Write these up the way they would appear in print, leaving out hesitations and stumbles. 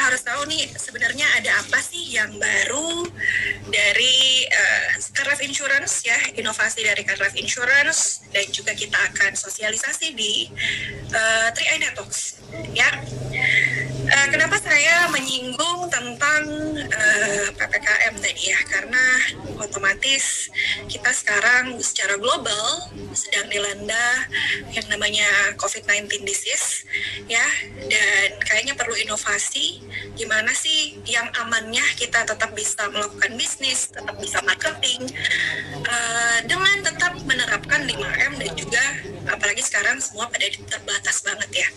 harus tahu nih sebenarnya ada apa sih yang baru dari Cardiff Insurance ya, inovasi dari Cardiff Insurance, dan juga kita akan sosialisasi di 3i Networks ya. Kenapa saya menyinggung tentang PPKM tadi ya, karena otomatis kita sekarang secara global sedang dilanda yang namanya COVID-19 disease ya, dan kayaknya perlu inovasi gimana sih yang amannya kita tetap bisa melakukan bisnis, tetap bisa marketing dengan tetap menerapkan 5M, dan juga apalagi sekarang semua pada terbatas banget ya.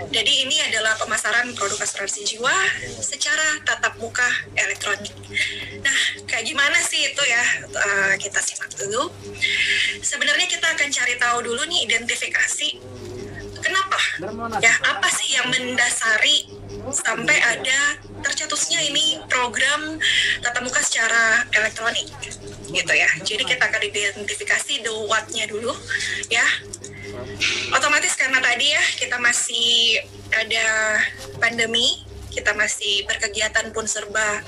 Jadi ini adalah pemasaran produk asuransi jiwa secara tatap muka elektronik. Nah, kayak gimana sih itu ya? Kita simak dulu. Sebenarnya kita akan cari tahu dulu nih identifikasi kenapa ya, apa sih yang mendasari sampai ada tercetusnya ini program tatap muka secara elektronik gitu ya. Jadi kita akan identifikasi the what-nya dulu ya. Otomatis karena tadi ya kita masih ada pandemi, kita masih berkegiatan pun serba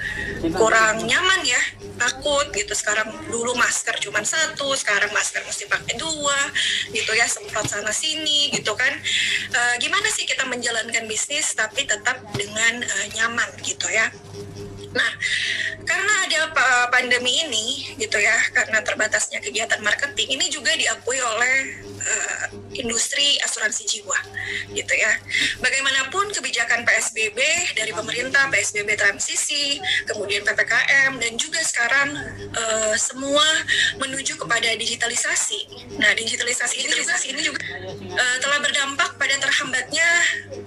kurang nyaman ya, takut gitu. Sekarang dulu masker cuma satu, sekarang masker mesti pakai dua gitu ya, semprot sana sini gitu kan. Gimana sih kita menjalankan bisnis tapi tetap dengan nyaman gitu ya. Nah, karena ada pandemi ini gitu ya, karena terbatasnya kegiatan marketing, ini juga diakui oleh industri asuransi jiwa gitu ya. Bagaimanapun kebijakan PSBB dari pemerintah, PSBB transisi, kemudian PPKM, dan juga sekarang semua menuju kepada digitalisasi. Nah, digitalisasi ini juga telah berdampak pada terhambatnya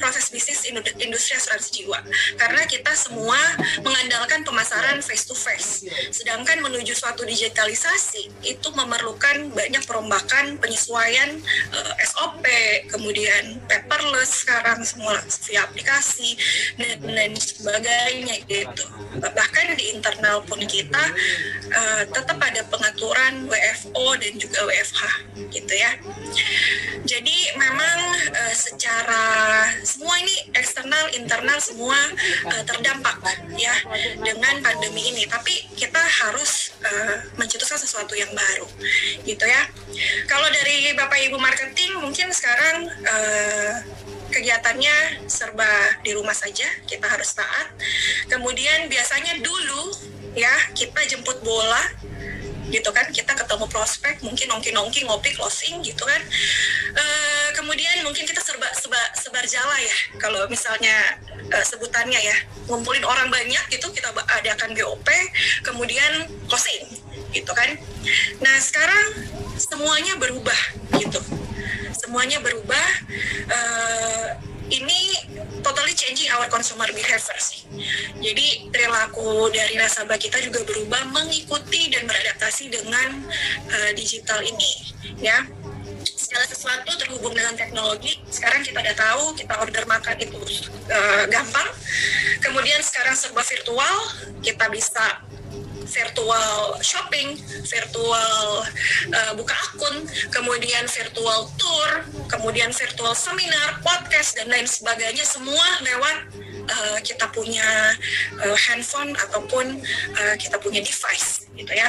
proses bisnis industri asuransi jiwa, karena kita semua mengandalkan pemasaran face to face. Sedangkan menuju suatu digitalisasi itu memerlukan banyak perombakan, penyesuaian SOP, kemudian paperless sekarang semua via aplikasi dan lain sebagainya gitu. Bahkan di internal pun kita tetap ada pengaturan WFO dan juga WFH gitu ya. Jadi memang secara semua ini eksternal, internal semua terdampak ya dengan pandemi ini. Tapi kita harus mencetuskan sesuatu yang baru gitu ya. Kalau dari Bapak Ibu marketing mungkin sekarang kegiatannya serba di rumah saja, kita harus taat. Kemudian biasanya dulu ya kita jemput bola gitu kan, kita ketemu prospek, mungkin nongki-nongki, ngopi, closing gitu kan. Kemudian mungkin kita sebar jala ya, kalau misalnya sebutannya ya, ngumpulin orang banyak gitu, kita adakan GOP, kemudian closing gitu kan. Nah sekarang semuanya berubah gitu, semuanya berubah. Ini totally changing our consumer behavior sih. Jadi perilaku dari nasabah kita juga berubah mengikuti dan beradaptasi dengan digital ini ya. Segala sesuatu terhubung dengan teknologi. Sekarang kita udah tahu, kita order makan itu gampang. Kemudian sekarang serba virtual, kita bisa virtual shopping, virtual buka akun, kemudian virtual tour, kemudian virtual seminar, podcast, dan lain sebagainya, semua lewat kita punya handphone ataupun kita punya device gitu ya.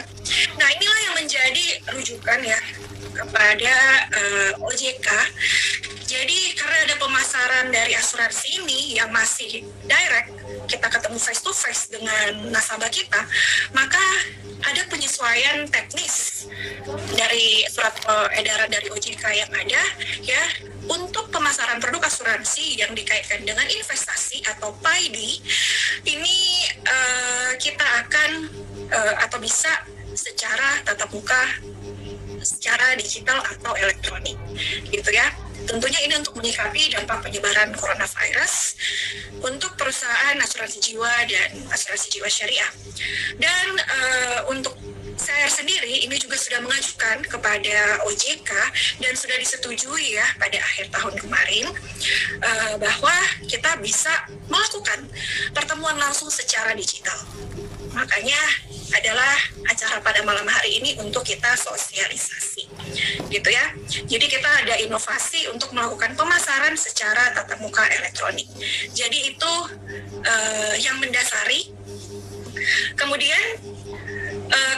Nah inilah yang menjadi rujukan ya kepada OJK. Jadi karena ada pemasaran dari asuransi ini yang masih direct, kita ketemu face to face dengan nasabah kita, maka ada penyesuaian teknis dari surat edaran dari OJK yang ada ya untuk pemasaran produk asuransi yang dikaitkan dengan investasi atau PAID. Ini kita akan atau bisa secara tatap muka, secara digital atau elektronik gitu ya. Tentunya ini untuk menyikapi dampak penyebaran coronavirus untuk perusahaan asuransi jiwa dan asuransi jiwa syariah. Dan untuk saya sendiri ini juga sudah mengajukan kepada OJK dan sudah disetujui ya pada akhir tahun kemarin bahwa kita bisa melakukan pertemuan langsung secara digital. Makanya adalah acara pada malam hari ini untuk kita sosialisasi gitu ya. Jadi kita ada inovasi untuk melakukan pemasaran secara tatap muka elektronik. Jadi itu yang mendasari. Kemudian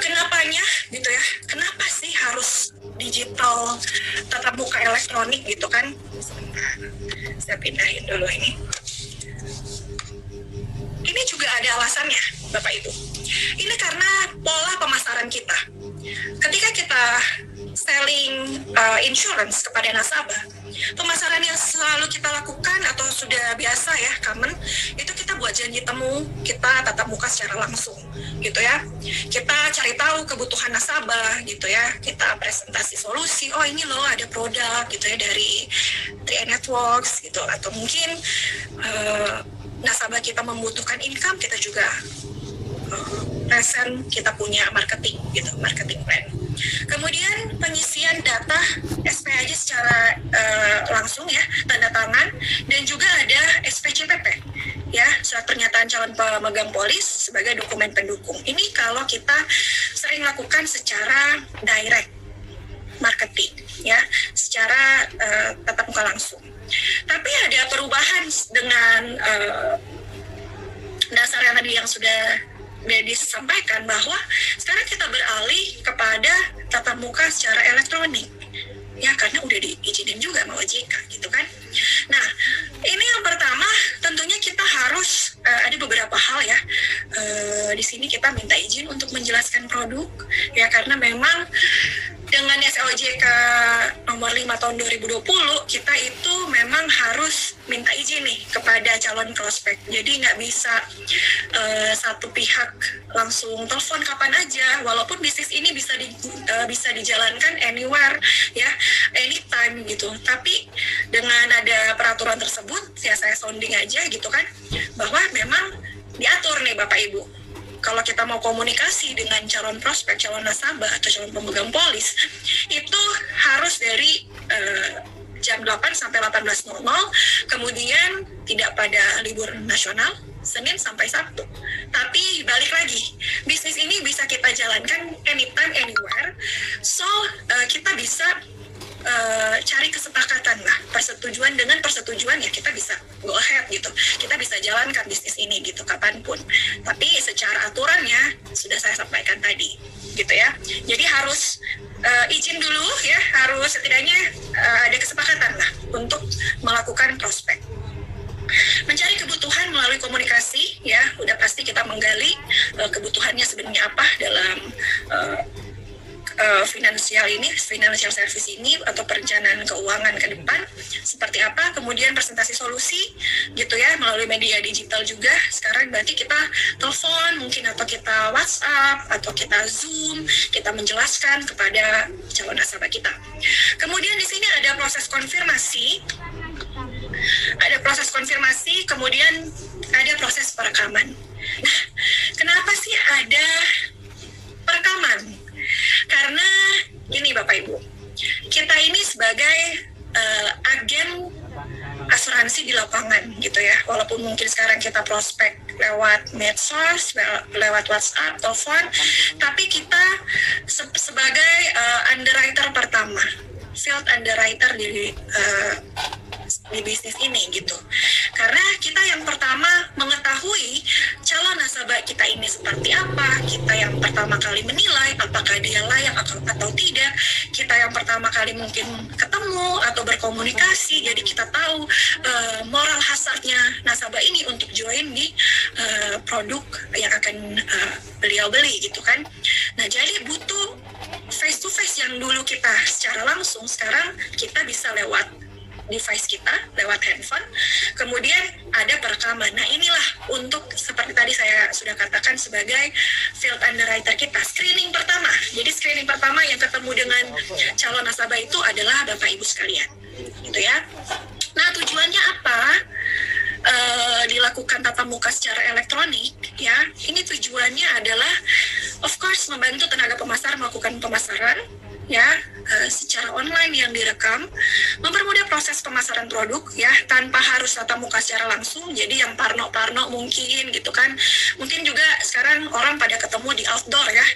kenapanya gitu ya, kenapa sih harus digital tatap muka elektronik gitu kan? Sebentar, saya pindahin dulu ini. Ini juga ada alasannya, Bapak Ibu. Ini karena pola pemasaran kita. Ketika kita selling insurance kepada nasabah, pemasaran yang selalu kita lakukan atau sudah biasa ya, common, itu kita buat janji temu, kita tatap muka secara langsung, gitu ya. Kita cari tahu kebutuhan nasabah, gitu ya. Kita presentasi solusi, oh ini loh ada produk, gitu ya, dari 3 Networks, gitu. Atau mungkin nasabah kita membutuhkan income, kita juga present, kita punya marketing gitu, marketing plan. Kemudian pengisian data SPAJ secara langsung ya, tanda tangan, dan juga ada SPCPP ya, surat pernyataan calon pemegang polis sebagai dokumen pendukung. Ini kalau kita sering lakukan secara direct marketing ya, secara tatap muka langsung. Tapi ada perubahan dengan dasar yang tadi yang sudah disampaikan, bahwa sekarang kita beralih kepada tatap muka secara elektronik ya, karena udah diizinin juga sama OJK gitu kan. Nah, ini yang pertama tentunya kita harus ada beberapa hal ya. Di sini kita minta izin untuk menjelaskan produk ya, karena memang dengan SOJK nomor 5 tahun 2020, kita itu memang harus minta izin nih kepada calon prospek. Jadi nggak bisa satu pihak langsung telepon kapan aja, walaupun bisnis ini bisa dijalankan anywhere ya, anytime gitu. Tapi dengan ada peraturan tersebut, ya saya sounding aja gitu kan, bahwa memang diatur nih Bapak Ibu. Kalau kita mau komunikasi dengan calon prospek, calon nasabah, atau calon pemegang polis, itu harus dari jam 8 sampai 18.00, kemudian tidak pada libur nasional, Senin sampai Sabtu. Tapi balik lagi, bisnis ini bisa kita jalankan anytime, anywhere, so kita bisa cari kesepakatan lah, persetujuan, dengan persetujuan ya kita bisa go ahead gitu, kita bisa jalankan bisnis ini gitu kapanpun. Tapi secara aturannya sudah saya sampaikan tadi gitu ya, jadi harus izin dulu ya, harus setidaknya ada kesepakatan lah untuk melakukan prospek. Mencari kebutuhan melalui komunikasi ya, udah pasti kita menggali kebutuhannya sebenarnya apa dalam financial service ini, atau perencanaan keuangan ke depan seperti apa. Kemudian presentasi solusi gitu ya, melalui media digital juga. Sekarang berarti kita telepon mungkin, atau kita WhatsApp, atau kita Zoom, kita menjelaskan kepada calon nasabah kita. Kemudian di sini ada proses konfirmasi, kemudian ada proses perekaman. Nah, kenapa sih ada perekaman? Karena gini Bapak Ibu, kita ini sebagai agen asuransi di lapangan gitu ya, walaupun mungkin sekarang kita prospek lewat medsos, lewat WhatsApp, telepon, tapi kita sebagai underwriter pertama, field underwriter di bisnis ini gitu. Karena kita yang pertama mengetahui calon nasabah kita ini seperti apa, kita yang pertama kali menilai apakah dia layak atau tidak, kita yang pertama kali mungkin ketemu atau berkomunikasi, jadi kita tahu moral hazardnya nasabah ini untuk join di produk yang akan beliau beli gitu kan. Nah, jadi butuh face to face yang dulu kita secara langsung, sekarang kita bisa lewat device kita, lewat handphone. Kemudian ada perekaman. Nah, inilah untuk seperti tadi saya sudah katakan sebagai field underwriter kita, screening pertama. Jadi screening pertama yang ketemu dengan calon nasabah itu adalah Bapak Ibu sekalian, gitu ya. Nah, tujuannya apa? Dilakukan tatap muka secara elektronik ya. Ini tujuannya adalah of course membantu tenaga pemasar melakukan pemasaran ya, secara online yang direkam, mempermudah proses pemasaran produk ya, tanpa harus tatap muka secara langsung. Jadi yang parno mungkin gitu kan, mungkin juga sekarang orang pada ketemu di outdoor ya,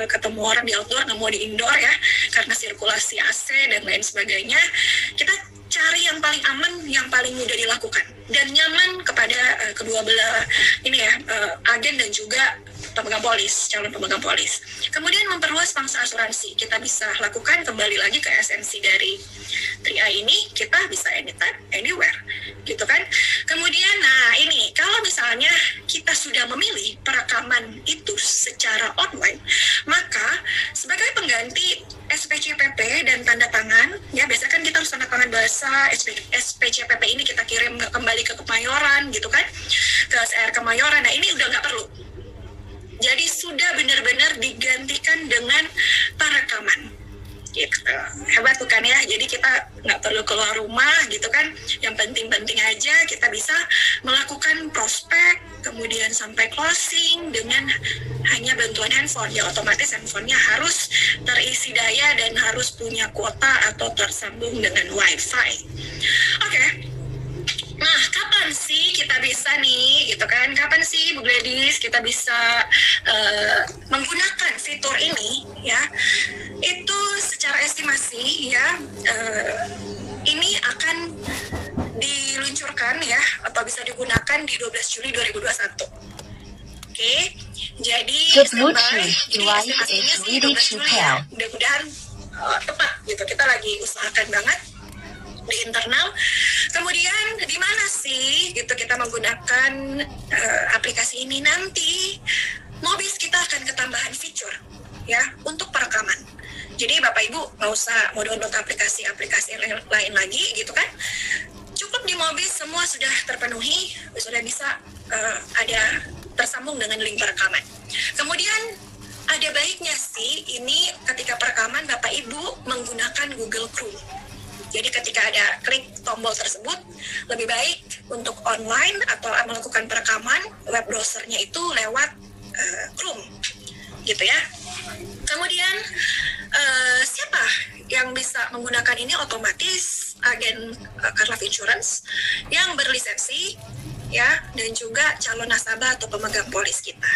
ketemu orang di outdoor, nggak mau di indoor ya, karena sirkulasi AC dan lain sebagainya. Kita cari yang paling aman, yang paling mudah dilakukan dan nyaman kepada kedua kedua belah ini ya, agen dan juga calon pemegang polis. Kemudian memperluas pangsa asuransi. Kita bisa lakukan kembali lagi ke esensi dari 3i ini, kita bisa anytime, anywhere, gitu kan. Kemudian, nah ini, kalau misalnya kita sudah memilih perekaman itu secara online, maka sebagai pengganti SPCPP dan tanda tangan, ya biasanya kan kita harus tanda tangan basah, SPCPP ini kita kirim kembali ke Kemayoran, gitu kan, ke SR Kemayoran. Nah ini udah nggak perlu. Jadi sudah benar-benar digantikan dengan perekaman. Gitu. Hebat bukan ya? Jadi kita nggak perlu keluar rumah gitu kan. Yang penting-penting aja kita bisa melakukan prospek, kemudian sampai closing dengan hanya bantuan handphone. Ya otomatis handphonenya harus terisi daya dan harus punya kuota atau tersambung dengan wifi. Oke. Nah, kapan sih kita bisa nih, gitu kan? Kapan sih, Bu Gladys, kita bisa menggunakan fitur ini, ya? Itu secara estimasi, ya, ini akan diluncurkan, ya, atau bisa digunakan di 12 Juli 2021. Oke, jadi sampai estimasinya sih 12 Juli ya, mudah-mudahan tepat, gitu. Kita lagi usahakan banget di internal. Kemudian di mana sih gitu kita menggunakan aplikasi ini nanti? Mobis kita akan ketambahan fitur ya untuk perekaman. Jadi Bapak Ibu nggak usah mau download aplikasi lain lagi gitu kan. Cukup di Mobis semua sudah terpenuhi, sudah bisa ada tersambung dengan link perekaman. Kemudian ada baiknya sih ini ketika perekaman Bapak Ibu menggunakan Google Chrome. Jadi ketika ada klik tombol tersebut, lebih baik untuk online atau melakukan perekaman web browsernya itu lewat Chrome, gitu ya. Kemudian siapa yang bisa menggunakan ini? Otomatis agen Car Life Insurance yang berlisensi, ya, dan juga calon nasabah atau pemegang polis kita.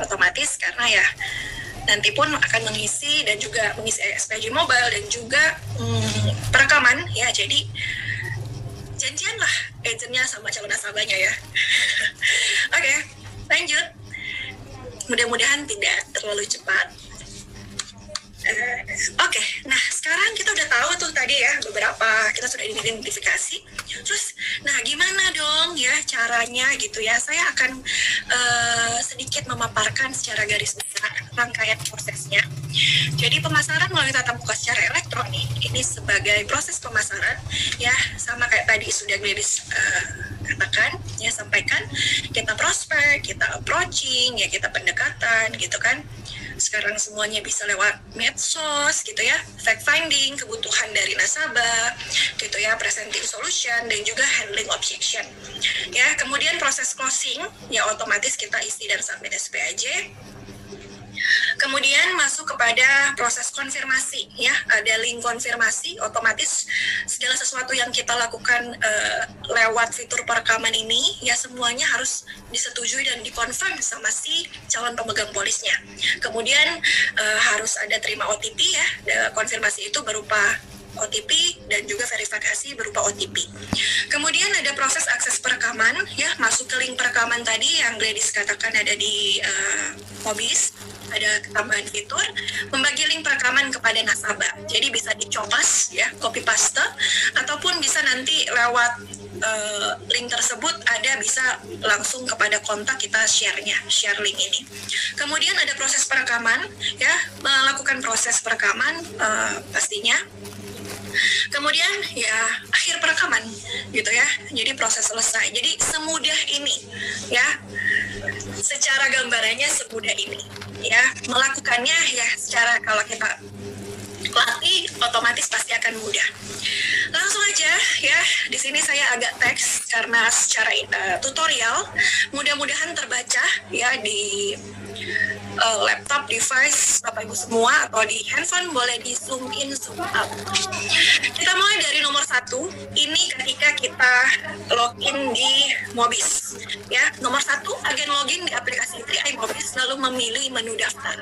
Otomatis karena ya nanti pun akan mengisi dan juga mengisi SPJ Mobile dan juga perekaman ya, jadi janjian lah agentnya sama calon nasabahnya ya. Oke, lanjut. Mudah-mudahan tidak terlalu cepat. Oke, nah sekarang kita udah tahu tuh tadi ya beberapa, kita sudah identifikasi. Terus, nah gimana dong ya caranya gitu ya? Saya akan sedikit memaparkan secara garis besar rangkaian prosesnya. Jadi pemasaran melalui tatap muka secara elektronik ini sebagai proses pemasaran ya, sama kayak tadi sudah Gladys katakan ya, sampaikan, kita prospek, kita approaching ya, kita pendekatan gitu kan. Sekarang semuanya bisa lewat medsos gitu ya, fact finding, kebutuhan dari nasabah gitu ya, presenting solution dan juga handling objection ya. Kemudian proses closing ya otomatis kita isi dan submit SPAJ. Kemudian masuk kepada proses konfirmasi ya, ada link konfirmasi, otomatis segala sesuatu yang kita lakukan lewat fitur perekaman ini ya semuanya harus disetujui dan dikonfirm sama si calon pemegang polisnya. Kemudian harus ada terima OTP ya, konfirmasi itu berupa OTP dan juga verifikasi berupa OTP. Kemudian ada proses akses perekaman ya, masuk ke link perekaman tadi yang Gladys katakan ada di Mobis, ada tambahan fitur membagi link perekaman kepada nasabah. Jadi bisa dicopy ya, copy paste, ataupun bisa nanti lewat link tersebut ada bisa langsung kepada kontak kita share link ini. Kemudian ada proses perekaman ya, melakukan proses perekaman pastinya. Kemudian ya akhir perekaman gitu ya, jadi proses selesai. Jadi semudah ini ya, secara gambarannya semudah ini ya, melakukannya ya secara kalau kita latih otomatis pasti akan mudah. Langsung aja ya, di sini saya agak teks karena secara tutorial mudah-mudahan terbaca ya di laptop device Bapak Ibu semua atau di handphone boleh di zoom in, zoom out. Kita mulai dari nomor 1. Ini ketika kita login di Mobis. Ya, nomor 1, agen login di aplikasi 3i Mobis lalu memilih menu daftar.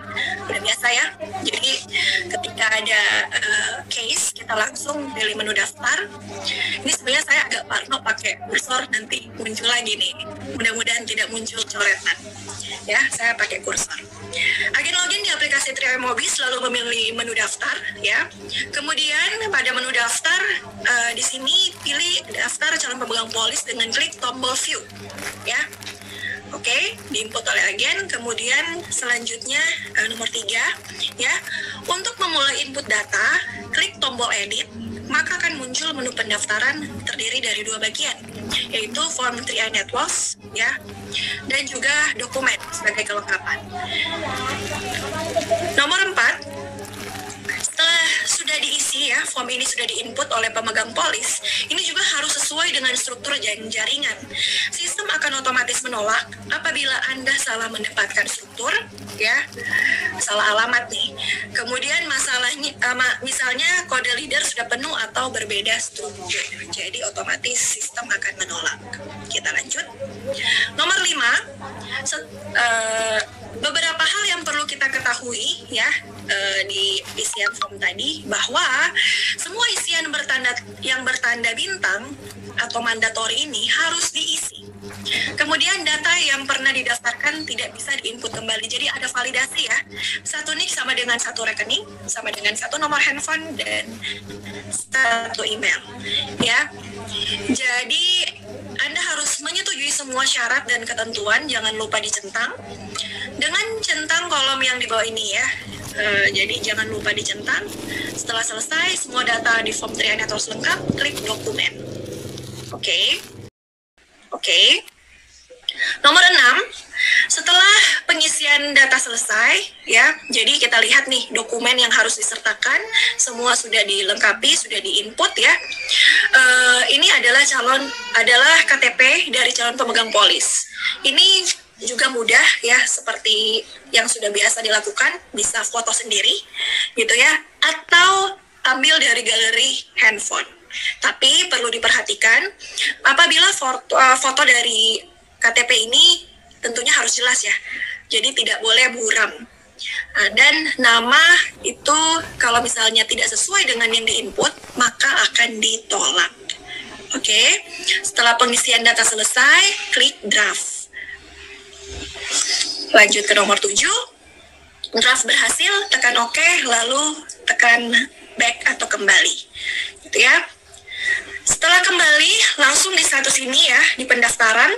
Udah biasa ya. Jadi ketika ada case kita langsung pilih menu daftar. Ini sebenarnya saya agak parno pakai kursor, nanti muncul lagi nih. Mudah-mudahan tidak muncul coretan. Ya, saya pakai kursor. Agen login di aplikasi 3i Mobis lalu memilih menu daftar ya. Kemudian pada menu daftar di sini pilih daftar calon pemegang polis dengan klik tombol view ya. Oke, diinput oleh agen. Kemudian selanjutnya nomor 3 ya. Untuk memulai input data, klik tombol edit, maka akan muncul menu pendaftaran terdiri dari 2 bagian, yaitu form 3i Networks ya, dan juga dokumen sebagai kelengkapan. Nomor 4, setelah sudah diisi ya, form ini sudah diinput oleh pemegang polis, ini juga harus sesuai dengan struktur jaringan. Sistem akan otomatis menolak apabila Anda salah mendapatkan struktur, ya, salah alamat nih. Kemudian masalahnya, misalnya kode leader sudah penuh atau berbeda struktur, jadi otomatis sistem akan menolak. Kita lanjut. Nomor 5, beberapa hal yang perlu kita ketahui ya di isian form tadi, bahwa semua isian yang bertanda bintang atau mandatori ini harus diisi. Kemudian data yang pernah didaftarkan tidak bisa diinput kembali. Jadi ada validasi ya. Satu NIK sama dengan satu rekening, sama dengan satu nomor handphone dan satu email. Ya. Jadi Anda harus menyetujui semua syarat dan ketentuan, jangan lupa dicentang. Dengan centang kolom yang di bawah ini ya. Jadi jangan lupa dicentang. Setelah selesai semua data di form 3i Networks lengkap, klik dokumen. Oke. Nomor 6, setelah pengisian data selesai ya, jadi kita lihat nih dokumen yang harus disertakan semua sudah dilengkapi, sudah diinput ya. Ini adalah KTP dari calon pemegang polis. Ini juga mudah ya, seperti yang sudah biasa dilakukan, bisa foto sendiri gitu ya, atau ambil dari galeri handphone. Tapi perlu diperhatikan, apabila foto dari KTP ini tentunya harus jelas ya, jadi tidak boleh buram. Dan nama itu kalau misalnya tidak sesuai dengan yang diinput, maka akan ditolak. Oke, setelah pengisian data selesai, klik draft. Lanjut ke nomor 7, draft berhasil, tekan OK, lalu tekan back atau kembali, gitu ya. Setelah kembali, langsung di status ini ya, di pendaftaran,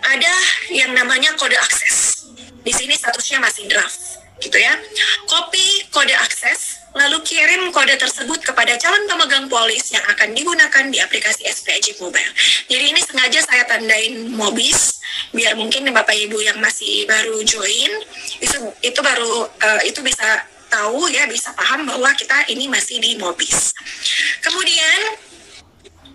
ada yang namanya kode akses. Di sini statusnya masih draft, gitu ya. Copy kode akses, lalu kirim kode tersebut kepada calon pemegang polis yang akan digunakan di aplikasi SPAJ Mobile. Jadi ini sengaja saya tandain Mobis, biar mungkin Bapak Ibu yang masih baru join, itu bisa tahu ya, bisa paham bahwa kita ini masih di Mobis. Kemudian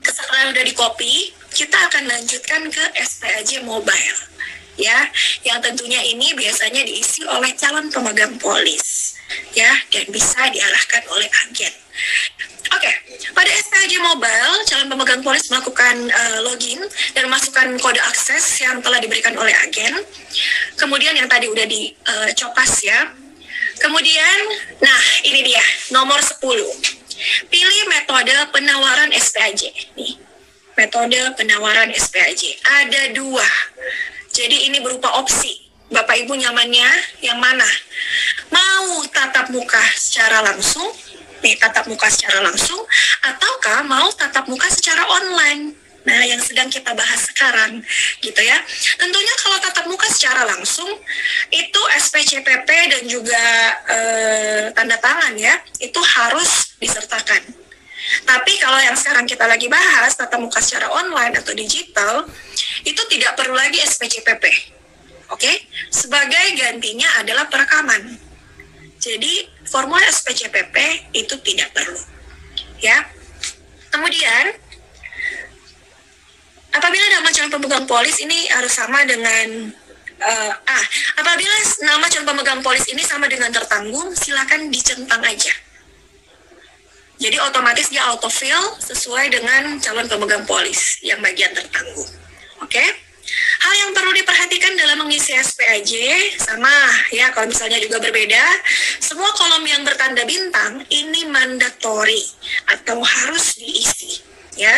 setelah udah di-copy, kita akan lanjutkan ke SPAJ Mobile ya, yang tentunya ini biasanya diisi oleh calon pemegang polis ya, dan bisa diarahkan oleh agen. Oke, pada SPAJ Mobile, calon pemegang polis melakukan login dan masukkan kode akses yang telah diberikan oleh agen. Kemudian yang tadi udah dicopas ya. Kemudian, nah ini dia, nomor 10. Pilih metode penawaran SPAJ. Nih, metode penawaran SPAJ. Ada 2. Jadi ini berupa opsi. Bapak Ibu nyamannya yang mana? Mau tatap muka secara langsung, ataukah mau tatap muka secara online? Nah, yang sedang kita bahas sekarang, gitu ya. Tentunya kalau tatap muka secara langsung, itu SPCPP dan juga tanda tangan ya, itu harus disertakan. Tapi kalau yang sekarang kita lagi bahas, tatap muka secara online atau digital, itu tidak perlu lagi SPCPP. Oke? Sebagai gantinya adalah perekaman. Jadi, formulir SPCPP itu tidak perlu. Ya. Kemudian, apabila nama calon pemegang polis ini harus sama dengan Apabila nama calon pemegang polis ini sama dengan tertanggung, silakan dicentang aja. Jadi otomatis dia autofill sesuai dengan calon pemegang polis yang bagian tertanggung. Oke? Hal yang perlu diperhatikan dalam mengisi SPAJ sama ya, kalau misalnya juga berbeda, semua kolom yang bertanda bintang ini mandatory atau harus diisi. Ya,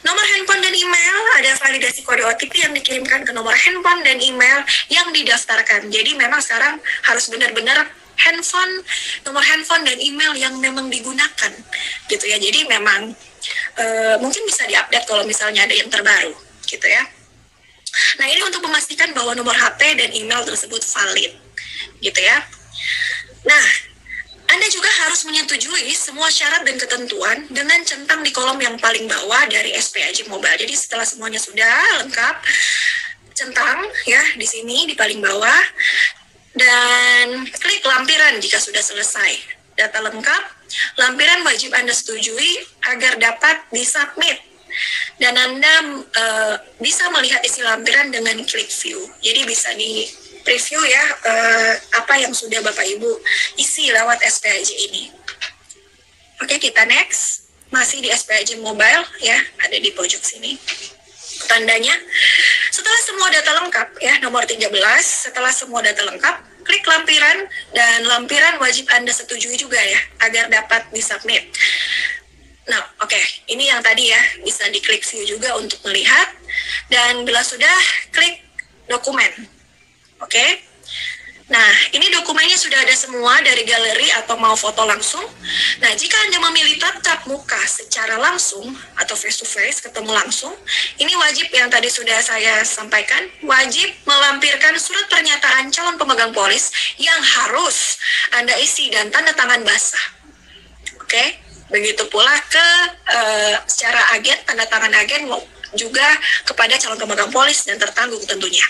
nomor handphone dan email, ada validasi kode OTP yang dikirimkan ke nomor handphone dan email yang didaftarkan. Jadi memang sekarang harus benar-benar nomor handphone dan email yang memang digunakan, gitu ya. Jadi memang mungkin bisa diupdate kalau misalnya ada yang terbaru, gitu ya. Nah, ini untuk memastikan bahwa nomor HP dan email tersebut valid, gitu ya. Nah, Anda juga harus menyetujui semua syarat dan ketentuan dengan centang di kolom yang paling bawah dari SPAJ Mobile. Jadi setelah semuanya sudah lengkap, centang ya di sini di paling bawah, dan klik lampiran jika sudah selesai. Data lengkap, lampiran wajib Anda setujui agar dapat disubmit. Dan Anda bisa melihat isi lampiran dengan klik view. Jadi bisa di preview ya apa yang sudah Bapak Ibu isi lewat SPAJ ini. Oke, kita next. Masih di SPAJ Mobile ya, ada di pojok sini tandanya. Setelah semua data lengkap ya, nomor 13, setelah semua data lengkap, klik lampiran, dan lampiran wajib Anda setujui juga ya agar dapat disubmit. Nah, oke, ini yang tadi ya, bisa diklik view juga untuk melihat, dan bila sudah, klik dokumen. Oke, nah ini dokumennya sudah ada semua dari galeri atau mau foto langsung. Nah, jika Anda memilih tatap muka secara langsung atau face to face, ketemu langsung, ini wajib yang tadi sudah saya sampaikan, wajib melampirkan surat pernyataan calon pemegang polis yang harus Anda isi dan tanda tangan basah. Oke, begitu pula ke secara agen, tanda tangan agen juga kepada calon pemegang polis dan tertanggung tentunya.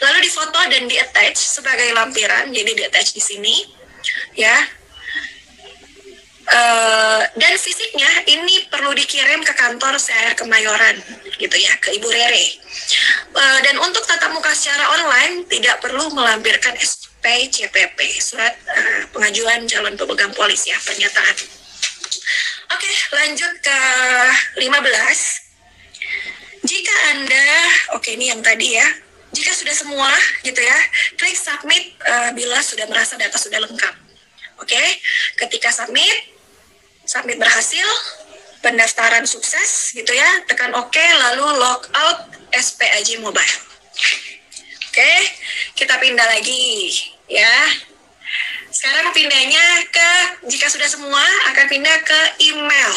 Lalu difoto dan di-attach sebagai lampiran, jadi di-attach di sini, ya. Dan fisiknya ini perlu dikirim ke kantor CR Kemayoran, gitu ya, ke Ibu Rere. Dan untuk tatap muka secara online tidak perlu melampirkan SPCPP, surat pengajuan calon pemegang polis ya, pernyataan. Oke, lanjut ke 15. Jika Anda, oke ini yang tadi ya, jika sudah semua gitu ya, klik submit bila sudah merasa data sudah lengkap. Oke, ketika submit berhasil, pendaftaran sukses gitu ya, tekan oke, lalu log out SPAJ Mobile. Oke, kita pindah lagi ya. Sekarang pindahnya ke, jika sudah semua, akan pindah ke email.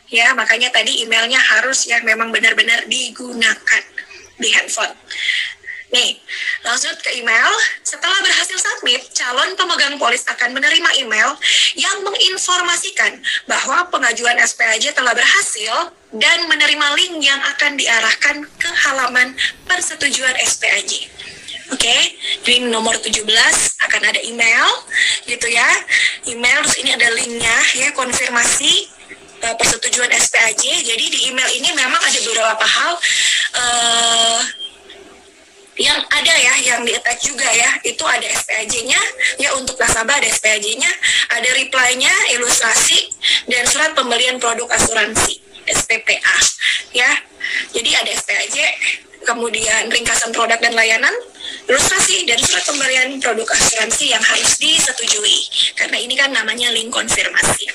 Ya, makanya tadi emailnya harus yang memang benar-benar digunakan di handphone. Nih, langsung ke email. Setelah berhasil submit, calon pemegang polis akan menerima email yang menginformasikan bahwa pengajuan SPAJ telah berhasil dan menerima link yang akan diarahkan ke halaman persetujuan SPAJ. Oke, jadi nomor 17 akan ada email, gitu ya. Email, terus ini ada linknya ya, konfirmasi persetujuan SPAJ. Jadi di email ini memang ada beberapa hal yang ada ya, yang di-attach juga ya. Itu ada SPAJ-nya, ya untuk nasabah ada SPAJ-nya, ada reply-nya, ilustrasi, dan surat pembelian produk asuransi, SPPA. Ya, jadi ada SPAJ, kemudian ringkasan produk dan layanan, ilustrasi, dan surat pemberian produk asuransi yang harus disetujui. Karena ini kan namanya link konfirmasi.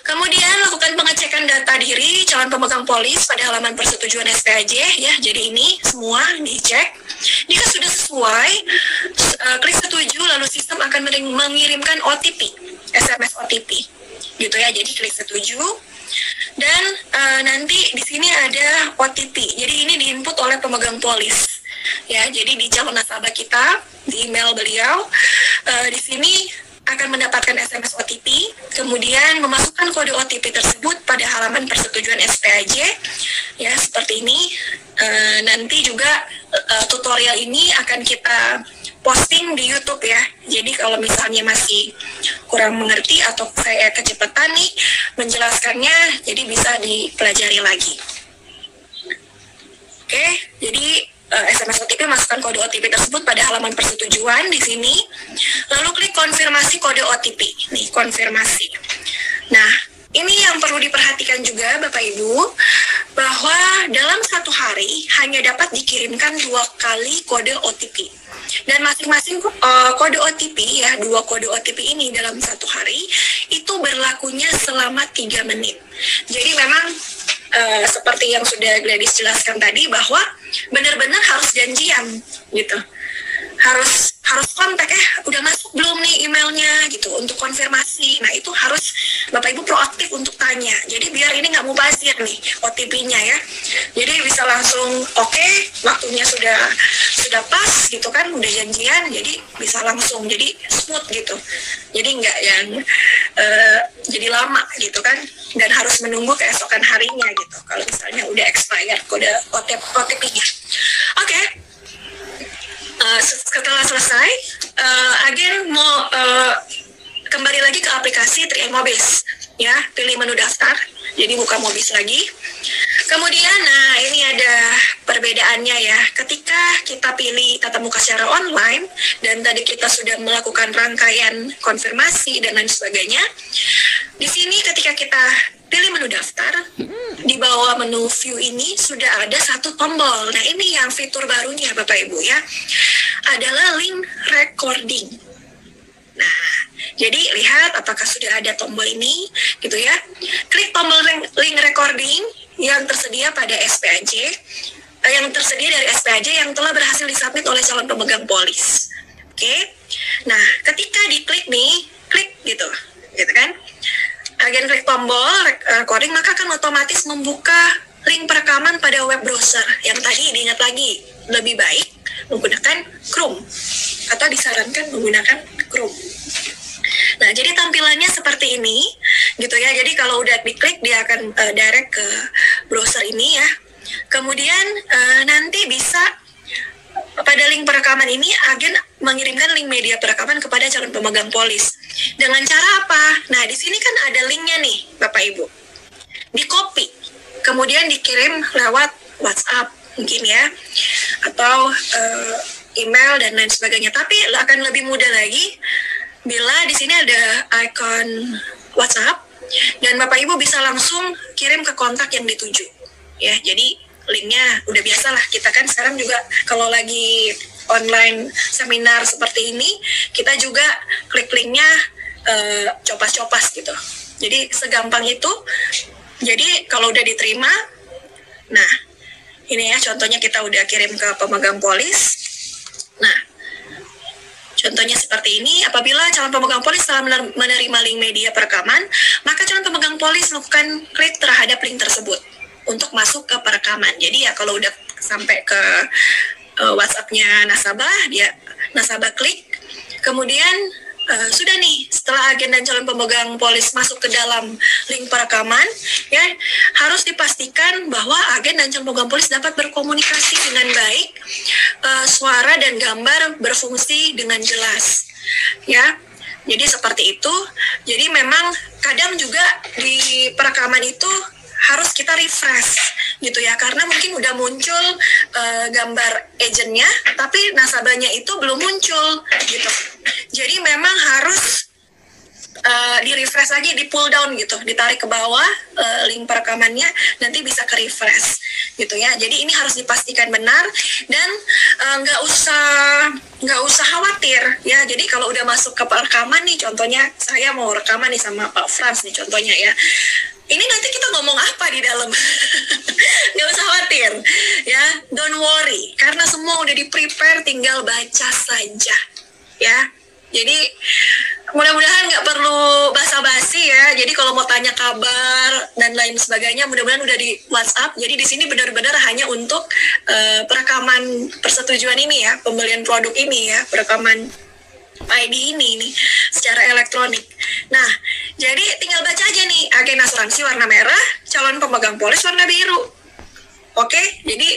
Kemudian lakukan pengecekan data diri calon pemegang polis pada halaman persetujuan SPAJ ya. Jadi ini semua dicek. Jika sudah sesuai, klik setuju, lalu sistem akan mengirimkan OTP, SMS OTP, gitu ya. Jadi klik setuju. Dan nanti di sini ada OTP. Jadi ini diinput oleh pemegang polis. Ya, jadi di calon nasabah kita, di email beliau, di sini akan mendapatkan SMS OTP, kemudian memasukkan kode OTP tersebut pada halaman persetujuan SPAJ, ya seperti ini. Nanti juga tutorial ini akan kita posting di YouTube ya. Jadi kalau misalnya masih kurang mengerti atau saya kecepatan nih menjelaskannya, jadi bisa dipelajari lagi. Oke, jadi SMS OTP masukkan kode OTP tersebut pada halaman persetujuan di sini. Lalu klik konfirmasi kode OTP. Nih, konfirmasi. Nah, ini yang perlu diperhatikan juga Bapak Ibu, bahwa dalam satu hari hanya dapat dikirimkan 2 kali kode OTP. Dan masing-masing kode OTP ya, 2 kode OTP ini dalam satu hari itu berlakunya selama 3 menit. Jadi memang seperti yang sudah Gladys jelaskan tadi, bahwa benar-benar harus janjian gitu. Harus kontak, udah masuk belum nih emailnya gitu untuk konfirmasi. Nah, itu harus Bapak Ibu proaktif untuk tanya. Jadi biar ini nggak mubazir nih OTP-nya ya. Jadi bisa langsung oke, waktunya sudah pas gitu kan, udah janjian, jadi bisa langsung, jadi smooth gitu. Jadi nggak yang jadi lama gitu kan, dan harus menunggu keesokan harinya gitu. Kalau misalnya udah expired kode OTP-nya. Oke. Setelah selesai, agen mau kembali lagi ke aplikasi 3MOBIS ya, pilih menu daftar, jadi buka Mobis lagi. Kemudian, nah ini ada perbedaannya ya, ketika kita pilih tatap muka secara online dan tadi kita sudah melakukan rangkaian konfirmasi dan lain sebagainya, di sini ketika kita pilih menu daftar, di bawah menu view ini sudah ada satu tombol. Nah, ini yang fitur barunya Bapak Ibu ya, adalah link recording. Nah, jadi lihat apakah sudah ada tombol ini gitu ya. Klik tombol link recording yang tersedia pada SPAJ, yang tersedia dari SPAJ yang telah berhasil disubmit oleh calon pemegang polis. Oke. Nah, ketika diklik nih, klik gitu kan. Agen klik tombol recording, maka akan otomatis membuka link perekaman pada web browser. Yang tadi diingat lagi, lebih baik menggunakan Chrome atau disarankan menggunakan Chrome. Nah, jadi tampilannya seperti ini gitu ya. Jadi kalau udah diklik, dia akan direct ke browser ini ya. Kemudian nanti bisa pada link perekaman ini agen mengirimkan link media perekaman kepada calon pemegang polis. Dengan cara apa? Nah, di sini kan ada linknya nih, Bapak Ibu. Di-copy, kemudian dikirim lewat WhatsApp mungkin ya, atau email dan lain sebagainya. Tapi akan lebih mudah lagi bila di sini ada icon WhatsApp dan Bapak Ibu bisa langsung kirim ke kontak yang dituju. Ya, jadi linknya udah biasa lah, kita kan sekarang juga kalau lagi online seminar seperti ini, kita juga klik linknya copas-copas gitu. Jadi segampang itu. Jadi kalau udah diterima, nah ini ya contohnya kita udah kirim ke pemegang polis. Nah, contohnya seperti ini, apabila calon pemegang polis telah menerima link media perekaman, maka calon pemegang polis melakukan klik terhadap link tersebut untuk masuk ke perekaman. Jadi ya kalau udah sampai ke WhatsApp-nya nasabah, dia nasabah klik, kemudian sudah nih, setelah agen dan calon pemegang polis masuk ke dalam link perekaman, ya harus dipastikan bahwa agen dan calon pemegang polis dapat berkomunikasi dengan baik, suara dan gambar berfungsi dengan jelas, ya. Jadi seperti itu. Jadi memang kadang juga di perekaman itu harus kita refresh gitu ya, karena mungkin udah muncul gambar agentnya tapi nasabahnya itu belum muncul gitu. Jadi memang harus di-refresh lagi, di-pull down gitu, ditarik ke bawah link perekamannya, nanti bisa ke refresh gitu ya. Jadi ini harus dipastikan benar dan nggak usah khawatir ya. Jadi kalau udah masuk ke perekaman nih, contohnya saya mau rekaman nih sama Pak Frans nih contohnya ya, ini nanti kita ngomong apa di dalam? Nggak usah khawatir, ya, don't worry, karena semua udah di-prepare, tinggal baca saja, ya. Jadi mudah-mudahan nggak perlu basa-basi ya. Jadi kalau mau tanya kabar dan lain sebagainya, mudah-mudahan udah di WhatsApp. Jadi di sini benar-benar hanya untuk perekaman persetujuan ini ya, pembelian produk ini ya, perekaman ID ini nih secara elektronik. Nah, jadi tinggal baca aja nih, agen asuransi warna merah, calon pemegang polis warna biru. Oke, jadi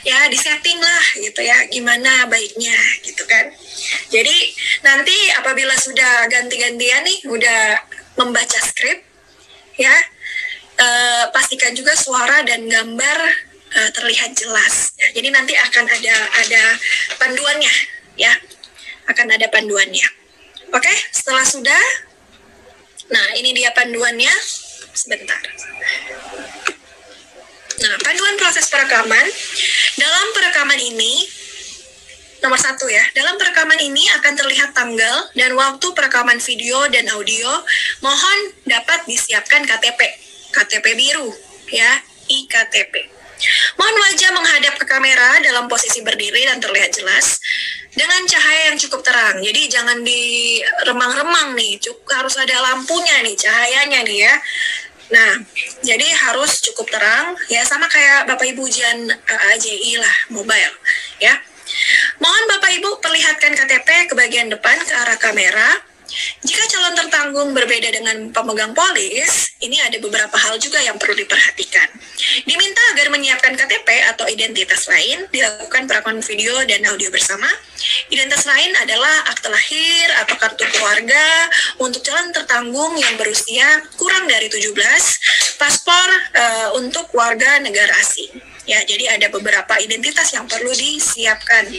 ya disetting lah gitu ya, gimana baiknya gitu kan. Jadi nanti apabila sudah ganti-gantian nih, udah membaca skrip ya, pastikan juga suara dan gambar terlihat jelas. Ya, jadi nanti akan ada panduannya ya. Akan ada panduannya. Oke, setelah sudah, nah ini dia panduannya. Sebentar. Nah, panduan proses perekaman. Dalam perekaman ini, nomor 1 ya, dalam perekaman ini akan terlihat tanggal dan waktu perekaman video dan audio. Mohon dapat disiapkan KTP biru ya, iktp. Mohon wajah menghadap ke kamera dalam posisi berdiri dan terlihat jelas dengan cahaya yang cukup terang. Jadi jangan di remang-remang nih, harus ada lampunya nih, cahayanya nih ya. Nah, jadi harus cukup terang ya, sama kayak Bapak Ibu ujian AJI lah, mobile ya. Mohon Bapak Ibu perlihatkan KTP ke bagian depan ke arah kamera. Jika calon tertanggung berbeda dengan pemegang polis, ini ada beberapa hal juga yang perlu diperhatikan. Diminta agar menyiapkan KTP atau identitas lain, dilakukan perekaman video dan audio bersama. Identitas lain adalah akte lahir atau kartu keluarga untuk calon tertanggung yang berusia kurang dari 17, paspor untuk warga negara asing. Ya, jadi ada beberapa identitas yang perlu disiapkan.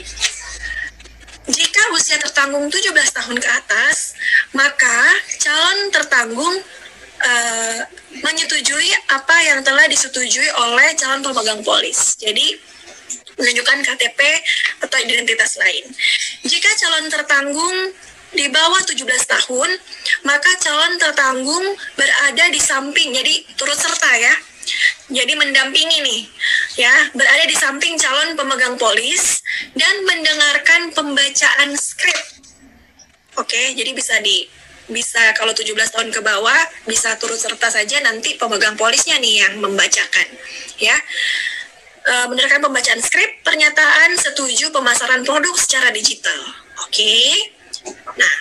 Jika usia tertanggung 17 tahun ke atas, maka calon tertanggung menyetujui apa yang telah disetujui oleh calon pemegang polis. Jadi, menunjukkan KTP atau identitas lain. Jika calon tertanggung di bawah 17 tahun, maka calon tertanggung berada di samping, jadi turut serta ya. Jadi mendampingi nih, ya, berada di samping calon pemegang polis dan mendengarkan pembacaan skrip. Oke, jadi bisa kalau 17 tahun ke bawah bisa turut serta saja, nanti pemegang polisnya nih yang membacakan, ya. Mendengarkan pembacaan skrip, pernyataan setuju pemasaran produk secara digital. Oke. Nah,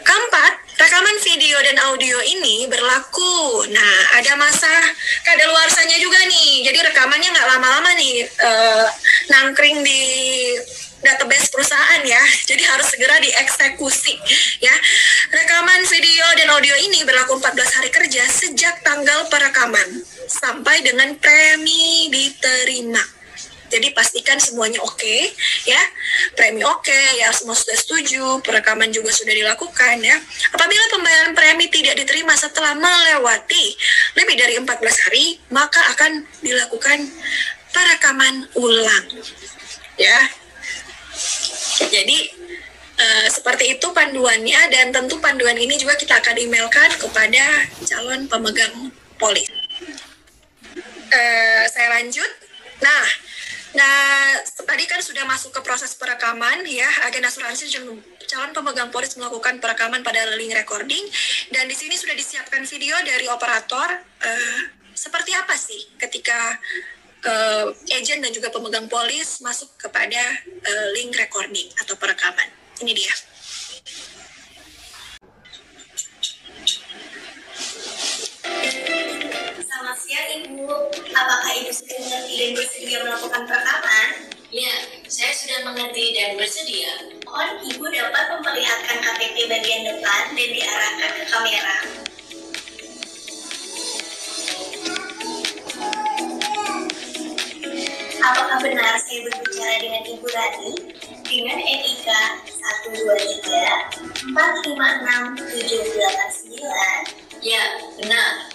keempat, rekaman video dan audio ini berlaku. Nah, ada masa kadaluarsanya juga nih. Jadi rekamannya nggak lama-lama nih nangkring di database perusahaan ya. Jadi harus segera dieksekusi ya. Rekaman video dan audio ini berlaku 14 hari kerja sejak tanggal perekaman sampai dengan premi diterima. Jadi pastikan semuanya oke, ya, premi oke, ya semua sudah setuju, perekaman juga sudah dilakukan ya. Apabila pembayaran premi tidak diterima setelah melewati lebih dari 14 hari, maka akan dilakukan perekaman ulang, ya. Jadi seperti itu panduannya, dan tentu panduan ini juga kita akan emailkan kepada calon pemegang polis. Saya lanjut. Nah, tadi kan sudah masuk ke proses perekaman ya, agen asuransi calon pemegang polis melakukan perekaman pada link recording, dan di sini sudah disiapkan video dari operator. Seperti apa sih ketika agen dan juga pemegang polis masuk kepada link recording atau perekaman? Ini dia. Selamat siang Ibu, apakah Ibu sudah mengerti dan bersedia melakukan perekaman? Ya, saya sudah mengerti dan bersedia. Mohon Ibu dapat memperlihatkan KTP bagian depan dan diarahkan ke kamera. Apakah benar saya berbicara dengan Ibu Rani? Dengan NIK 123 456 789. Ya, benar.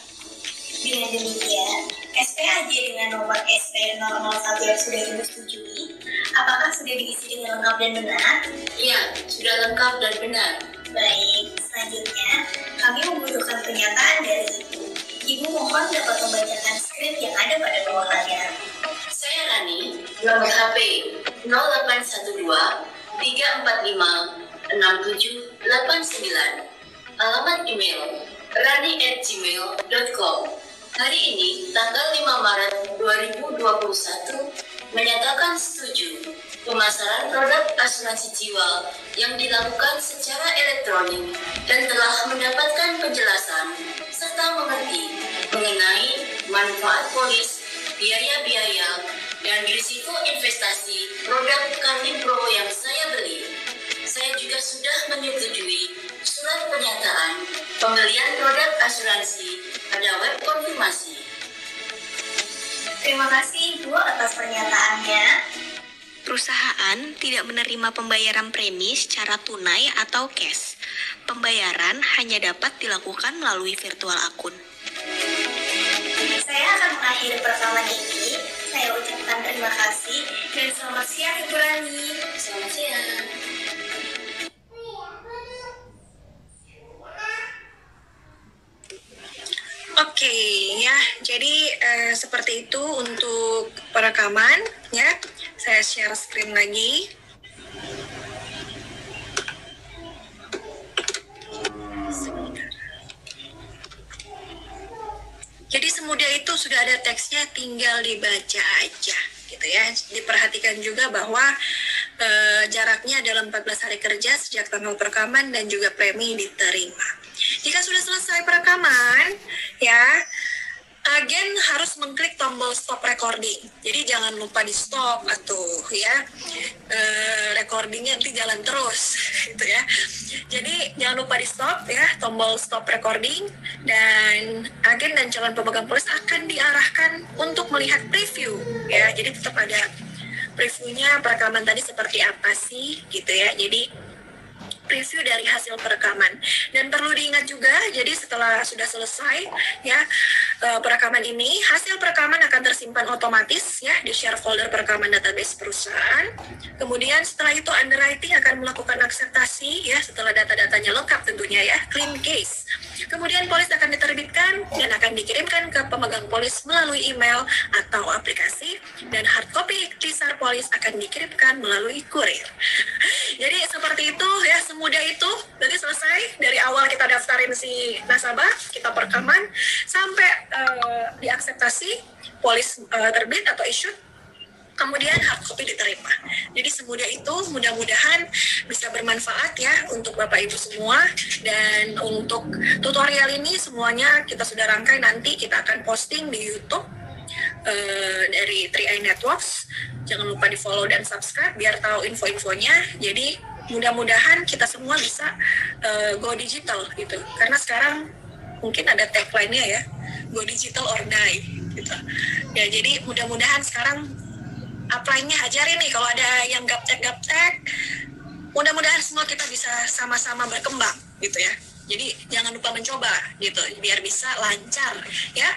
Dengan demikian, SPAJ dengan nomor SP 001 yang sudah Ibu setujui, apakah sudah diisi dengan lengkap dan benar? Ya, sudah lengkap dan benar. Baik, selanjutnya kami membutuhkan pernyataan dari Ibu. Ibu mohon dapat membacakan skrip yang ada pada bawahannya. Saya Rani, nomor HP 0812 345 6789. Alamat email rani@gmail.com. Hari ini, tanggal 5 Maret 2021, menyatakan setuju pemasaran produk asuransi jiwa yang dilakukan secara elektronik dan telah mendapatkan penjelasan serta mengerti mengenai manfaat polis, biaya-biaya, dan risiko investasi produk Karnipro yang saya beli. Saya juga sudah menyetujui surat pernyataan pembelian produk asuransi pada web konfirmasi. Terima kasih Ibu atas pernyataannya. Perusahaan tidak menerima pembayaran premi secara tunai atau cash. Pembayaran hanya dapat dilakukan melalui virtual akun. Saya akan mengakhiri perekaman ini. Saya ucapkan terima kasih dan selamat siang Ibu Rani. Selamat siang. Oke, ya, jadi seperti itu untuk perekaman, ya. Saya share screen lagi. Jadi semudah itu sudah ada teksnya, tinggal dibaca aja, gitu ya. Diperhatikan juga bahwa jaraknya dalam 14 hari kerja sejak tanggal perekaman dan juga premi diterima. Jika sudah selesai perekaman, ya, agen harus mengklik tombol stop recording. Jadi jangan lupa di stop atau ya recordingnya nanti jalan terus, gitu ya. Jadi jangan lupa di stop ya, tombol stop recording, dan agen dan calon pemegang polis akan diarahkan untuk melihat preview ya. Jadi tetap ada previewnya perekaman tadi seperti apa sih, gitu ya. Jadi preview dari hasil perekaman. Dan perlu diingat juga, jadi setelah sudah selesai ya perekaman ini, hasil perekaman akan tersimpan otomatis ya di share folder perekaman database perusahaan. Kemudian setelah itu underwriting akan melakukan akseptasi ya setelah data-datanya lengkap tentunya ya, clean case. Kemudian polis akan diterbitkan dan akan dikirimkan ke pemegang polis melalui email atau aplikasi, dan hard copy ikhtisar polis akan dikirimkan melalui kurir. Jadi seperti itu ya, semudah itu. Jadi selesai dari awal kita daftarin si nasabah, kita perekaman sampai diakseptasi, polis terbit atau issued, kemudian hard copy diterima. Jadi semudah itu, mudah-mudahan bisa bermanfaat ya untuk Bapak Ibu semua. Dan untuk tutorial ini semuanya kita sudah rangkai, nanti kita akan posting di YouTube dari 3i Networks. Jangan lupa di follow dan subscribe biar tahu info-infonya. Jadi mudah-mudahan kita semua bisa go digital gitu. Karena sekarang mungkin ada tagline-nya ya, go digital or die gitu. Ya, jadi mudah-mudahan sekarang apply-nya ajarin nih, kalau ada yang gaptek, mudah-mudahan semua kita bisa sama-sama berkembang gitu ya. Jadi jangan lupa mencoba gitu biar bisa lancar ya.